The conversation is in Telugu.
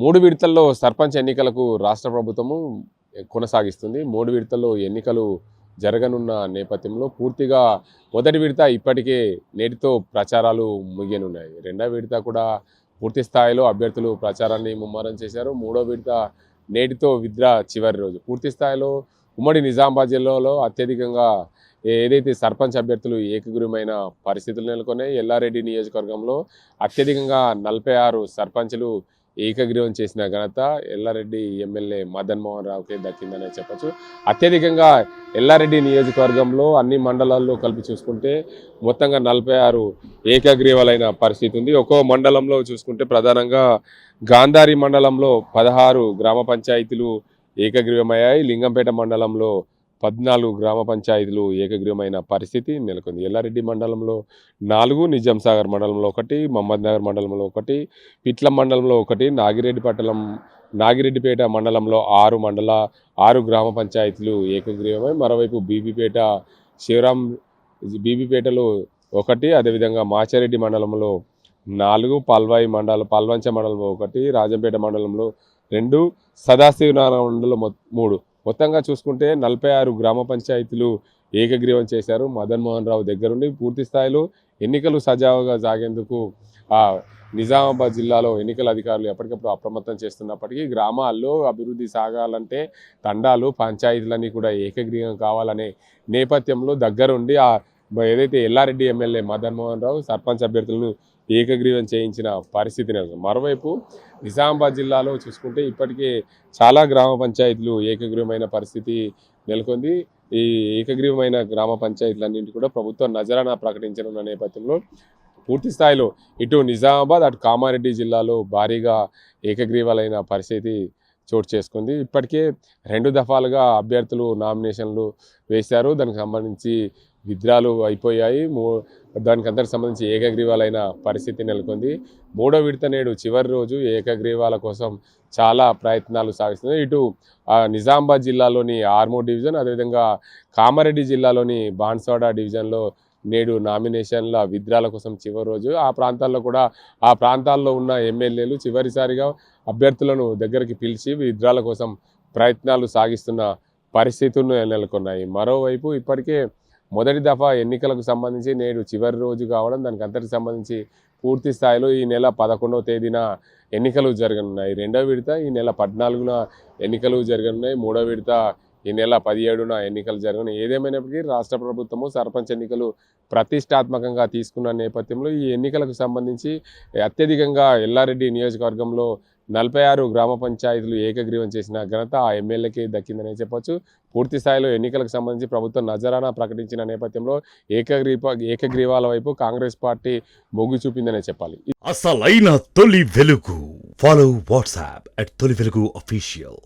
3 విడతల్లో సర్పంచ్ ఎన్నికలకు రాష్ట్ర ప్రభుత్వము కొనసాగిస్తుంది. 3 విడతల్లో ఎన్నికలు జరగనున్న నేపథ్యంలో పూర్తిగా మొదటి విడత ఇప్పటికే నేటితో ప్రచారాలు ముగియనున్నాయి. రెండవ విడత కూడా పూర్తి స్థాయిలో అభ్యర్థులు ప్రచారాన్ని ముమ్మరం చేశారు. మూడో విడత నేటితో విద్రా చివరి రోజు. పూర్తి స్థాయిలో ఉమ్మడి నిజామాబాద్ జిల్లాలో అత్యధికంగా ఏదైతే సర్పంచ్ అభ్యర్థులు ఏకగ్రీవమైన పరిస్థితులు నెలకొన్నాయి. ఎల్లారెడ్డి నియోజకవర్గంలో అత్యధికంగా 46 సర్పంచులు ఏకగ్రీవం చేసిన ఘనత ఎల్లారెడ్డి ఎమ్మెల్యే మదన్ మోహన్ రావుకే దక్కిందనే చెప్పచ్చు. అత్యధికంగా ఎల్లారెడ్డి నియోజకవర్గంలో అన్ని మండలాల్లో కలిపి చూసుకుంటే మొత్తంగా 46 ఏకగ్రీవాలైన పరిస్థితి ఉంది. ఒక్కో మండలంలో చూసుకుంటే ప్రధానంగా గాంధారి మండలంలో 16 గ్రామ పంచాయతీలు ఏకగ్రీవమయ్యాయి. లింగంపేట మండలంలో 14 గ్రామ పంచాయతీలు ఏకగ్రీవమైన పరిస్థితి నెలకొంది. ఎల్లారెడ్డి మండలంలో 4, నిజాం సాగర్ మండలంలో 1, మహమ్మద్ నగర్ మండలంలో 1, పిట్లం మండలంలో 1, నాగిరెడ్డిపేట మండలంలో 6 గ్రామ పంచాయతీలు ఏకగ్రీవమై, మరోవైపు బీబీపేటలో 1, అదేవిధంగా మాచారెడ్డి మండలంలో 4, పాల్వంచ మండలంలో 1, రాజంపేట మండలంలో 2, సదాశివనారాయణ మండలం 3. మొత్తంగా చూసుకుంటే 46 గ్రామ పంచాయతీలు ఏకగ్రీవం చేశారు. మదన్ మోహన్ రావు దగ్గరుండి పూర్తి స్థాయిలో ఎన్నికలు సజావుగా సాగేందుకు నిజామాబాద్ జిల్లాలో ఎన్నికల అధికారులు ఎప్పటికప్పుడు అప్రమత్తం చేస్తున్నప్పటికీ గ్రామాల్లో అభివృద్ధి సాగాలంటే తండాలు పంచాయతీలన్నీ కూడా ఏకగ్రీవం కావాలనే నేపథ్యంలో దగ్గరుండి ఏదైతే ఎల్లారెడ్డి ఎమ్మెల్యే మదన్ మోహన్ రావు సర్పంచ్ అభ్యర్థులను ఏకగ్రీవం చేయించిన పరిస్థితి నెలకొంది. మరోవైపు నిజామాబాద్ జిల్లాలో చూసుకుంటే ఇప్పటికే చాలా గ్రామ పంచాయతీలు ఏకగ్రీవమైన పరిస్థితి నెలకొంది. ఈ ఏకగ్రీవమైన గ్రామ పంచాయతీలన్నింటి కూడా ప్రభుత్వం నజరానా ప్రకటించనున్న నేపథ్యంలో పూర్తి స్థాయిలో ఇటు నిజామాబాద్ అటు కామారెడ్డి జిల్లాలో భారీగా ఏకగ్రీవాలైన పరిస్థితి చోటు చేసుకుంది. ఇప్పటికే 2 దఫాలుగా అభ్యర్థులు నామినేషన్లు వేశారు. దానికి సంబంధించి విత్డ్రాలు అయిపోయాయి. దానికి అందరికి సంబంధించి ఏకగ్రీవాలైన పరిస్థితి నెలకొంది. 3వ విడత నేడు చివరి రోజు ఏకగ్రీవాల కోసం చాలా ప్రయత్నాలు సాగిస్తుంది. ఇటు నిజామాబాద్ జిల్లాలోని ఆర్మూర్ డివిజన్, అదేవిధంగా కామారెడ్డి జిల్లాలోని బాన్స్వాడ డివిజన్లో నేడు నామినేషన్ల విత్డ్రాల కోసం చివరి రోజు. ఆ ప్రాంతాల్లో ఉన్న ఎమ్మెల్యేలు చివరిసారిగా అభ్యర్థులను దగ్గరికి పిలిచి విత్డ్రాల కోసం ప్రయత్నాలు సాగిస్తున్న పరిస్థితులు నెలకొన్నాయి. మరోవైపు ఇప్పటికే మొదటి దఫా ఎన్నికలకు సంబంధించి నేడు చివరి రోజు కావడం, దానికి అంతటికి సంబంధించి పూర్తి స్థాయిలో ఈ నెల 11వ తేదీన ఎన్నికలు జరగనున్నాయి. రెండవ విడత ఈ నెల 14న ఎన్నికలు జరగనున్నాయి. మూడవ విడత ఈ నెల 17న ఎన్నికలు జరగనున్నాయి. ఏదేమైనప్పటికీ రాష్ట్ర ప్రభుత్వము సర్పంచ్ ఎన్నికలు ప్రతిష్టాత్మకంగా తీసుకున్న నేపథ్యంలో ఈ ఎన్నికలకు సంబంధించి అత్యధికంగా ఎల్లారెడ్డి నియోజకవర్గంలో 46 గ్రామ పంచాయతీలు ఏకగ్రీవం చేసిన ఘనత ఆ ఎమ్మెల్యేకి దక్కిందనే చెప్పొచ్చు. పూర్తి స్థాయిలో ఎన్నికలకు సంబంధించి ప్రభుత్వం నజరానా ప్రకటించిన నేపథ్యంలో ఏకగ్రీవాల వైపు కాంగ్రెస్ పార్టీ మొగ్గు చూపిందనే చెప్పాలి. అసలైన తొలి వెలుగు. ఫాలో వాట్సాప్ @తొలి వెలుగు official.